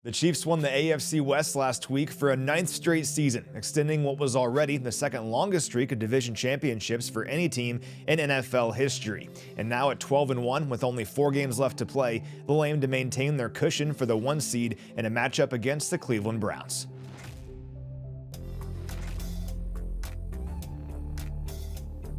The Chiefs won the AFC West last week for a ninth straight season, extending what was already the second longest streak of division championships for any team in NFL history. And now at 12-1, with only 4 games left to play, they'll aim to maintain their cushion for the 1 seed in a matchup against the Cleveland Browns.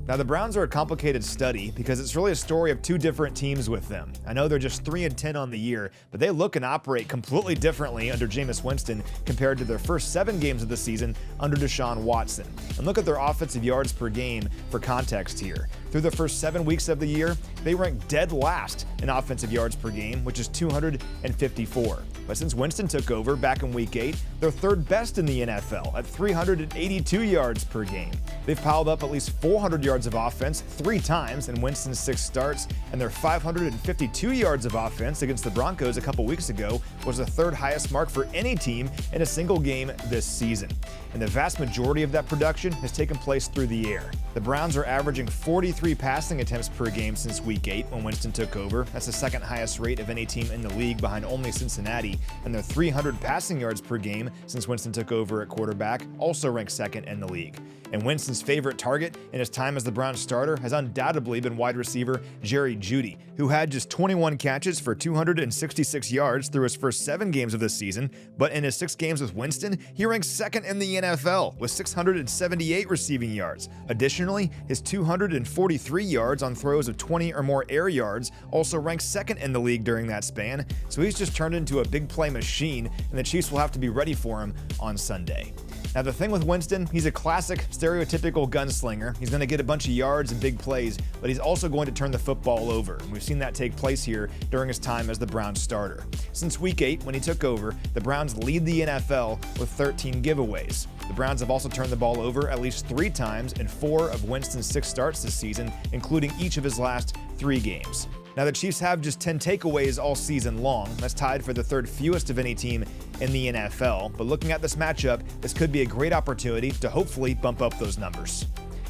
Now, the Browns are a complicated study because it's really a story of 2 different teams with them. I know they're just 3-10 on the year, but they look and operate completely differently under Jameis Winston compared to their first 7 games of the season under Deshaun Watson. And look at their offensive yards per game for context here. Through the first 7 weeks of the year, they ranked dead last in offensive yards per game, which is 254. But since Winston took over back in Week 8, they're 3rd best in the NFL at 382 yards per game. They've piled up at least 400 yards of offense 3 times in Winston's 6 starts, and their 552 yards of offense against the Broncos a couple weeks ago was the 3rd highest mark for any team in a single game this season. And the vast majority of that production has taken place through the air. The Browns are averaging 43 passing attempts per game since Week 8 when Winston took over. That's the 2nd highest rate of any team in the league behind only Cincinnati, and their 300 passing yards per game since Winston took over at quarterback also ranks 2nd in the league. And Winston's favorite target in his time as the Browns starter has undoubtedly been wide receiver Jerry Jeudy, who had just 21 catches for 266 yards through his first 7 games of the season, but in his 6 games with Winston, he ranks 2nd in the NFL with 678 receiving yards. Additionally, his 243 yards on throws of 20 or more air yards also ranks 2nd in the league during that span, so he's just turned into a big play machine, and the Chiefs will have to be ready for him on Sunday. Now, the thing with Winston, he's a classic, stereotypical gunslinger. He's going to get a bunch of yards and big plays, but he's also going to turn the football over. And we've seen that take place here during his time as the Browns starter. Since Week 8, when he took over, the Browns lead the NFL with 13 giveaways. The Browns have also turned the ball over at least 3 times in 4 of Winston's 6 starts this season, including each of his last 3 games. Now, the Chiefs have just 10 takeaways all season long. That's tied for the 3rd fewest of any team in the NFL. But looking at this matchup, this could be a great opportunity to hopefully bump up those numbers.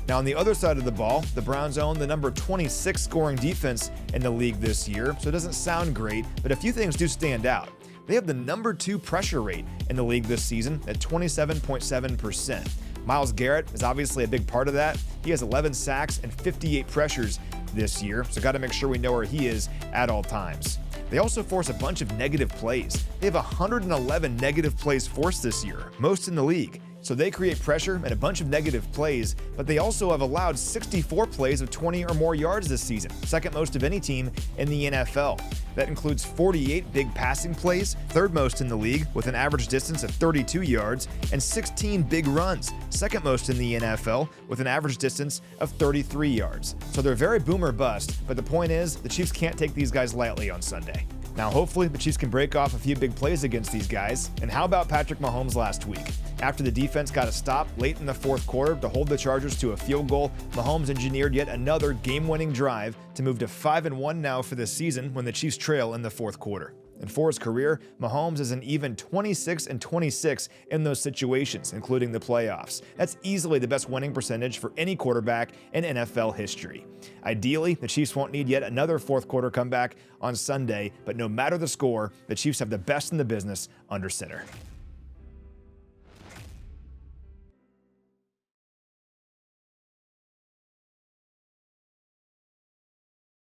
Now, on the other side of the ball, the Browns own the number 26 scoring defense in the league this year, so it doesn't sound great, but a few things do stand out. They have the number 2 pressure rate in the league this season at 27.7%. Myles Garrett is obviously a big part of that. He has 11 sacks and 58 pressures this year, so got to make sure we know where he is at all times. They also force a bunch of negative plays. They have 111 negative plays forced this year, most in the league. So they create pressure and a bunch of negative plays, but they also have allowed 64 plays of 20 or more yards this season, 2nd most of any team in the NFL. That includes 48 big passing plays, 3rd most in the league with an average distance of 32 yards, and 16 big runs, 2nd most in the NFL with an average distance of 33 yards. So they're very boom or bust, but the point is the Chiefs can't take these guys lightly on Sunday. Now, hopefully, the Chiefs can break off a few big plays against these guys. And how about Patrick Mahomes last week? After the defense got a stop late in the 4th quarter to hold the Chargers to a field goal, Mahomes engineered yet another game-winning drive to move to 5-1 now for the season when the Chiefs trail in the 4th quarter. And for his career, Mahomes is an even 26-26 in those situations, including the playoffs. That's easily the best winning percentage for any quarterback in NFL history. Ideally, the Chiefs won't need yet another 4th quarter comeback on Sunday, but no matter the score, the Chiefs have the best in the business under center.